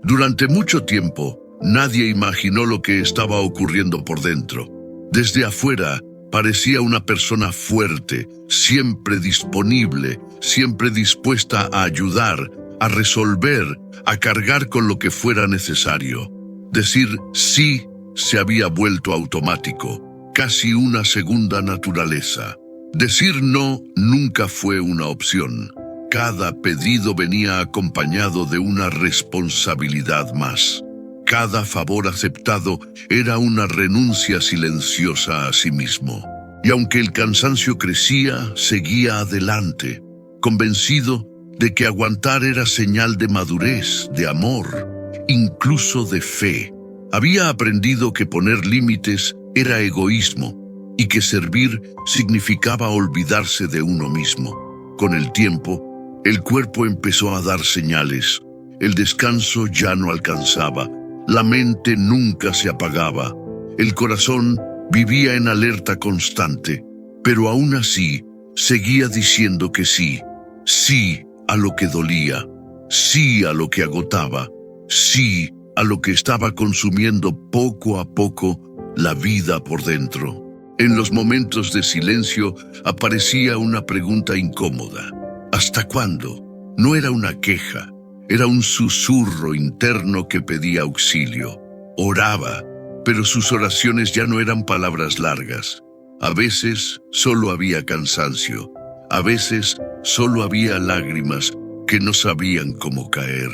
Durante mucho tiempo, nadie imaginó lo que estaba ocurriendo por dentro. Desde afuera, parecía una persona fuerte, siempre disponible, siempre dispuesta a ayudar, a resolver, a cargar con lo que fuera necesario. Decir sí se había vuelto automático, casi una segunda naturaleza. Decir no nunca fue una opción. Cada pedido venía acompañado de una responsabilidad más. Cada favor aceptado era una renuncia silenciosa a sí mismo. Y aunque el cansancio crecía, seguía adelante, convencido de que aguantar era señal de madurez, de amor, incluso de fe. Había aprendido que poner límites era egoísmo y que servir significaba olvidarse de uno mismo. Con el tiempo, el cuerpo empezó a dar señales. El descanso ya no alcanzaba. La mente nunca se apagaba. El corazón vivía en alerta constante, pero aún así seguía diciendo que sí. Sí a lo que dolía. Sí a lo que agotaba. Sí a lo que estaba consumiendo poco a poco la vida por dentro. En los momentos de silencio aparecía una pregunta incómoda. ¿Hasta cuándo? No era una queja, era un susurro interno que pedía auxilio. Oraba, pero sus oraciones ya no eran palabras largas. A veces solo había cansancio, a veces solo había lágrimas que no sabían cómo caer.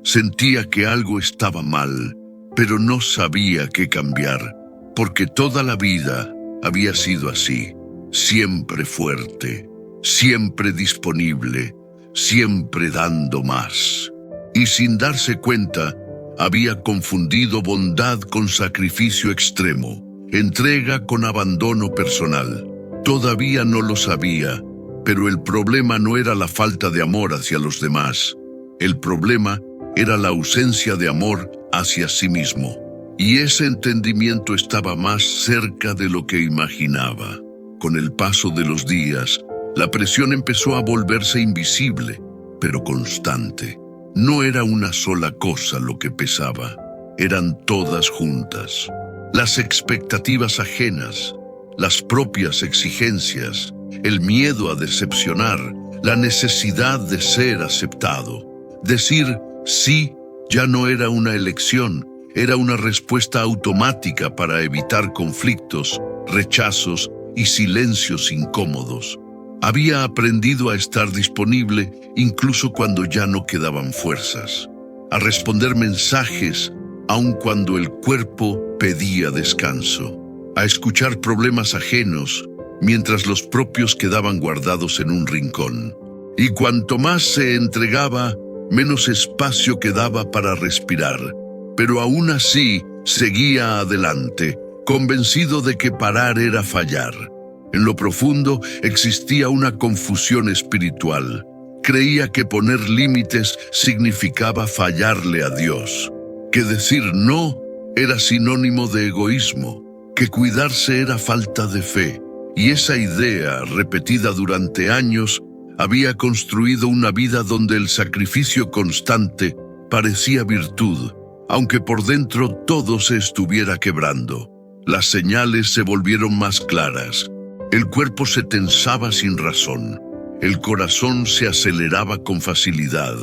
Sentía que algo estaba mal, pero no sabía qué cambiar, porque toda la vida había sido así, siempre fuerte, siempre disponible, siempre dando más. Y sin darse cuenta, había confundido bondad con sacrificio extremo, entrega con abandono personal. Todavía no lo sabía, pero el problema no era la falta de amor hacia los demás. El problema era la ausencia de amor hacia sí mismo. Y ese entendimiento estaba más cerca de lo que imaginaba. Con el paso de los días, la presión empezó a volverse invisible, pero constante. No era una sola cosa lo que pesaba, eran todas juntas. Las expectativas ajenas, las propias exigencias, el miedo a decepcionar, la necesidad de ser aceptado. Decir sí ya no era una elección, era una respuesta automática para evitar conflictos, rechazos y silencios incómodos. Había aprendido a estar disponible incluso cuando ya no quedaban fuerzas, a responder mensajes aun cuando el cuerpo pedía descanso, a escuchar problemas ajenos mientras los propios quedaban guardados en un rincón. Y cuanto más se entregaba, menos espacio quedaba para respirar. Pero aún así seguía adelante, convencido de que parar era fallar. En lo profundo existía una confusión espiritual. Creía que poner límites significaba fallarle a Dios, que decir no era sinónimo de egoísmo, que cuidarse era falta de fe. Y esa idea, repetida durante años, había construido una vida donde el sacrificio constante parecía virtud, aunque por dentro todo se estuviera quebrando. Las señales se volvieron más claras. El cuerpo se tensaba sin razón. El corazón se aceleraba con facilidad.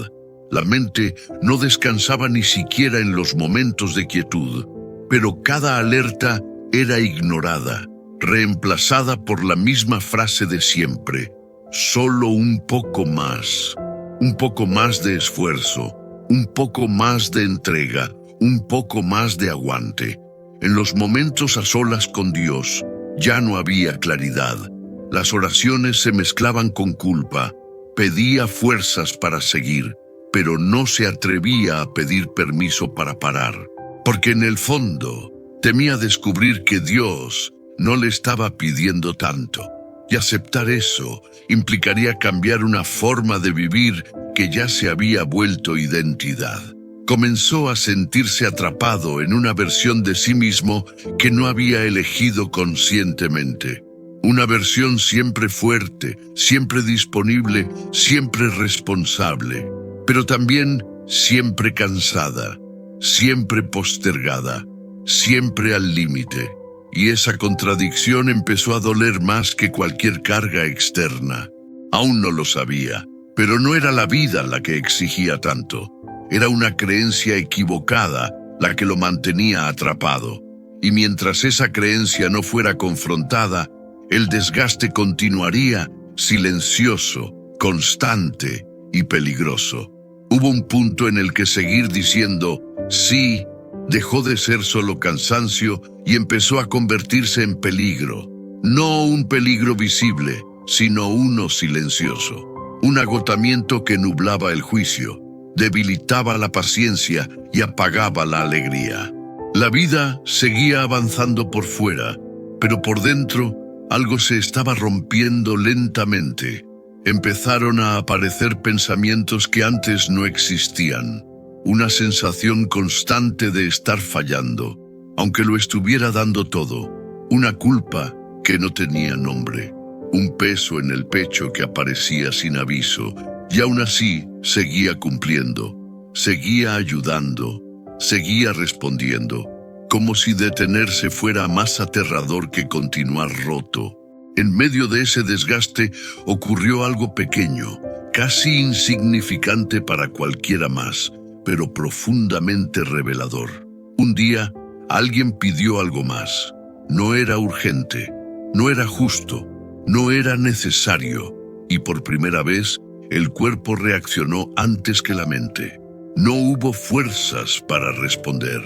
La mente no descansaba ni siquiera en los momentos de quietud. Pero cada alerta era ignorada, reemplazada por la misma frase de siempre. Solo un poco más de esfuerzo, un poco más de entrega, un poco más de aguante. En los momentos a solas con Dios, ya no había claridad. Las oraciones se mezclaban con culpa. Pedía fuerzas para seguir, pero no se atrevía a pedir permiso para parar. Porque en el fondo, temía descubrir que Dios no le estaba pidiendo tanto. Y aceptar eso implicaría cambiar una forma de vivir que ya se había vuelto identidad. Comenzó a sentirse atrapado en una versión de sí mismo que no había elegido conscientemente. Una versión siempre fuerte, siempre disponible, siempre responsable, pero también siempre cansada, siempre postergada, siempre al límite. Y esa contradicción empezó a doler más que cualquier carga externa. Aún no lo sabía, pero no era la vida la que exigía tanto. Era una creencia equivocada la que lo mantenía atrapado. Y mientras esa creencia no fuera confrontada, el desgaste continuaría silencioso, constante y peligroso. Hubo un punto en el que seguir diciendo sí dejó de ser solo cansancio y empezó a convertirse en peligro. No un peligro visible, sino uno silencioso. Un agotamiento que nublaba el juicio, debilitaba la paciencia y apagaba la alegría. La vida seguía avanzando por fuera, pero por dentro algo se estaba rompiendo lentamente. Empezaron a aparecer pensamientos que antes no existían. Una sensación constante de estar fallando, aunque lo estuviera dando todo. Una culpa que no tenía nombre. Un peso en el pecho que aparecía sin aviso, y aún así seguía cumpliendo, seguía ayudando, seguía respondiendo, como si detenerse fuera más aterrador que continuar roto. En medio de ese desgaste ocurrió algo pequeño, casi insignificante para cualquiera más, pero profundamente revelador. Un día, alguien pidió algo más. No era urgente, no era justo, no era necesario, y por primera vez, el cuerpo reaccionó antes que la mente. No hubo fuerzas para responder,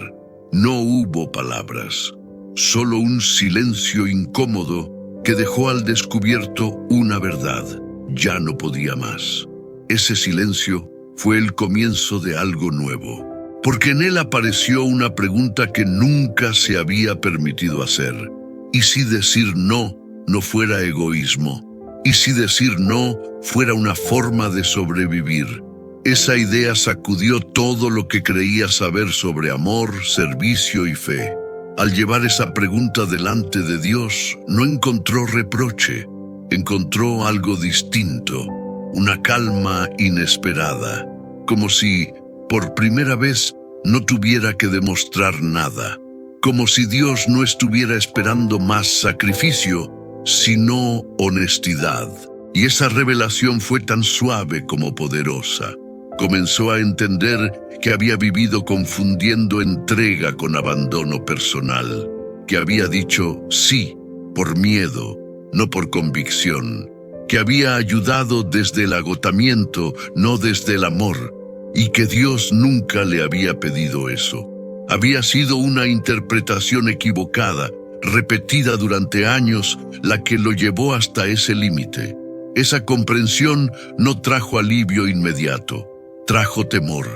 no hubo palabras, solo un silencio incómodo que dejó al descubierto una verdad. Ya no podía más. Ese silencio fue el comienzo de algo nuevo, porque en él apareció una pregunta que nunca se había permitido hacer. ¿Y si decir no fuera egoísmo? ¿Y si decir no fuera una forma de sobrevivir? Esa idea sacudió todo lo que creía saber sobre amor, servicio y fe. Al llevar esa pregunta delante de Dios, no encontró reproche, encontró algo distinto, una calma inesperada, como si, por primera vez, no tuviera que demostrar nada, como si Dios no estuviera esperando más sacrificio, sino honestidad. Y esa revelación fue tan suave como poderosa. Comenzó a entender que había vivido confundiendo entrega con abandono personal, que había dicho sí por miedo, no por convicción, que había ayudado desde el agotamiento, no desde el amor, y que Dios nunca le había pedido eso. Había sido una interpretación equivocada, repetida durante años, la que lo llevó hasta ese límite. Esa comprensión no trajo alivio inmediato, trajo temor,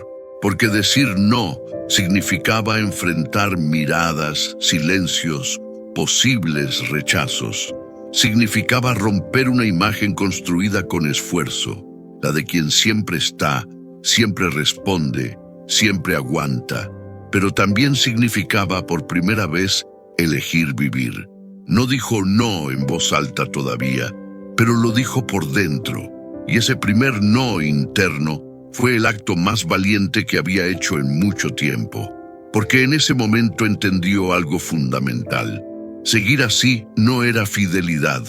porque decir no significaba enfrentar miradas, silencios, posibles rechazos. Significaba romper una imagen construida con esfuerzo, la de quien siempre está, siempre responde, siempre aguanta. Pero también significaba por primera vez elegir vivir. No dijo no en voz alta todavía, pero lo dijo por dentro, y ese primer no interno fue el acto más valiente que había hecho en mucho tiempo, porque en ese momento entendió algo fundamental. Seguir así no era fidelidad,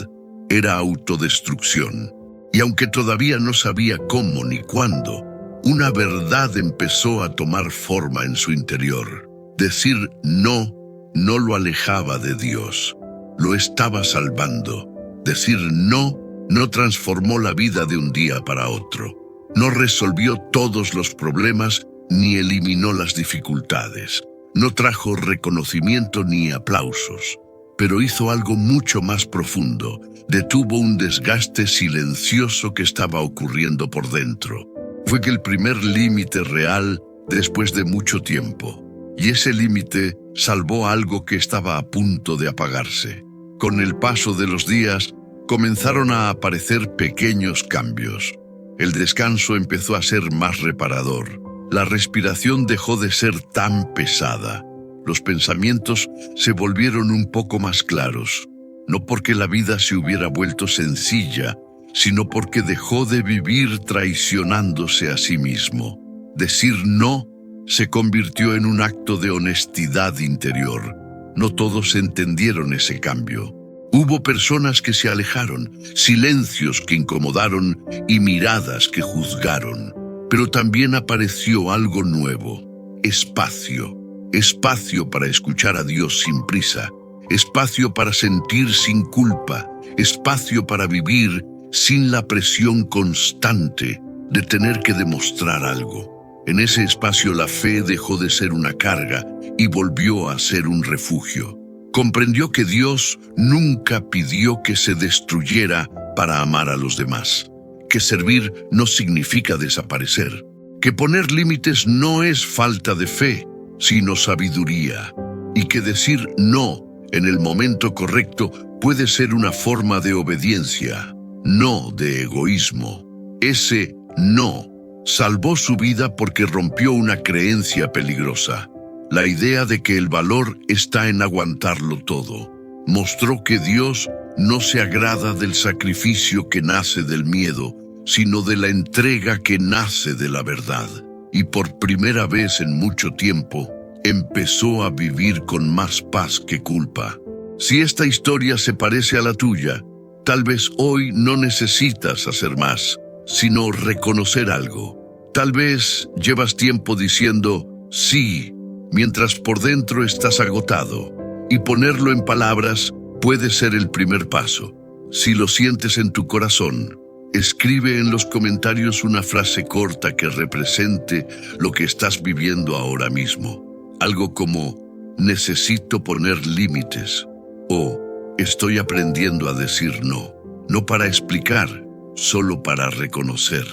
era autodestrucción. Y aunque todavía no sabía cómo ni cuándo, una verdad empezó a tomar forma en su interior. Decir no lo alejaba de Dios, lo estaba salvando. Decir no transformó la vida de un día para otro. No resolvió todos los problemas ni eliminó las dificultades. No trajo reconocimiento ni aplausos, pero hizo algo mucho más profundo. Detuvo un desgaste silencioso que estaba ocurriendo por dentro. Fue que el primer límite real después de mucho tiempo. Y ese límite salvó algo que estaba a punto de apagarse. Con el paso de los días, comenzaron a aparecer pequeños cambios. El descanso empezó a ser más reparador. La respiración dejó de ser tan pesada. Los pensamientos se volvieron un poco más claros. No porque la vida se hubiera vuelto sencilla, sino porque dejó de vivir traicionándose a sí mismo. Decir no se convirtió en un acto de honestidad interior. No todos entendieron ese cambio. Hubo personas que se alejaron, silencios que incomodaron y miradas que juzgaron. Pero también apareció algo nuevo: espacio. Espacio para escuchar a Dios sin prisa. Espacio para sentir sin culpa. Espacio para vivir sin la presión constante de tener que demostrar algo. En ese espacio la fe dejó de ser una carga y volvió a ser un refugio. Comprendió que Dios nunca pidió que se destruyera para amar a los demás, que servir no significa desaparecer, que poner límites no es falta de fe, sino sabiduría, y que decir no en el momento correcto puede ser una forma de obediencia, no de egoísmo. Ese no salvó su vida porque rompió una creencia peligrosa, la idea de que el valor está en aguantarlo todo. Mostró que Dios no se agrada del sacrificio que nace del miedo, sino de la entrega que nace de la verdad. Y por primera vez en mucho tiempo, empezó a vivir con más paz que culpa. Si esta historia se parece a la tuya, tal vez hoy no necesitas hacer más, sino reconocer algo. Tal vez llevas tiempo diciendo sí, mientras por dentro estás agotado, y ponerlo en palabras puede ser el primer paso. Si lo sientes en tu corazón, escribe en los comentarios una frase corta que represente lo que estás viviendo ahora mismo. Algo como: necesito poner límites, o estoy aprendiendo a decir no. No para explicar, solo para reconocer.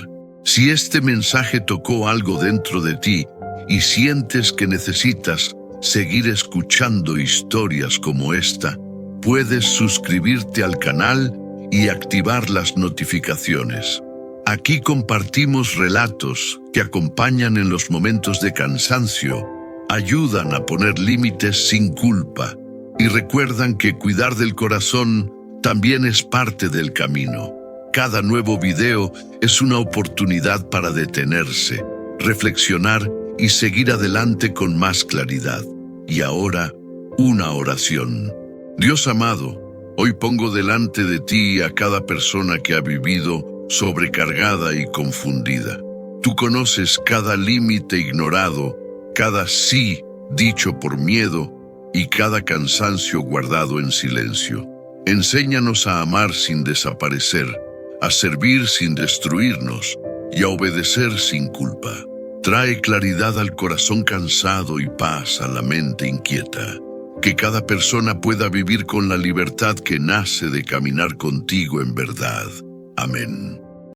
Si este mensaje tocó algo dentro de ti y sientes que necesitas seguir escuchando historias como esta, puedes suscribirte al canal y activar las notificaciones. Aquí compartimos relatos que acompañan en los momentos de cansancio, ayudan a poner límites sin culpa y recuerdan que cuidar del corazón también es parte del camino. Cada nuevo video es una oportunidad para detenerse, reflexionar y seguir adelante con más claridad. Y ahora, una oración. Dios amado, hoy pongo delante de ti a cada persona que ha vivido sobrecargada y confundida. Tú conoces cada límite ignorado, cada sí dicho por miedo y cada cansancio guardado en silencio. Enséñanos a amar sin desaparecer, a servir sin destruirnos y a obedecer sin culpa. Trae claridad al corazón cansado y paz a la mente inquieta. Que cada persona pueda vivir con la libertad que nace de caminar contigo en verdad. Amén.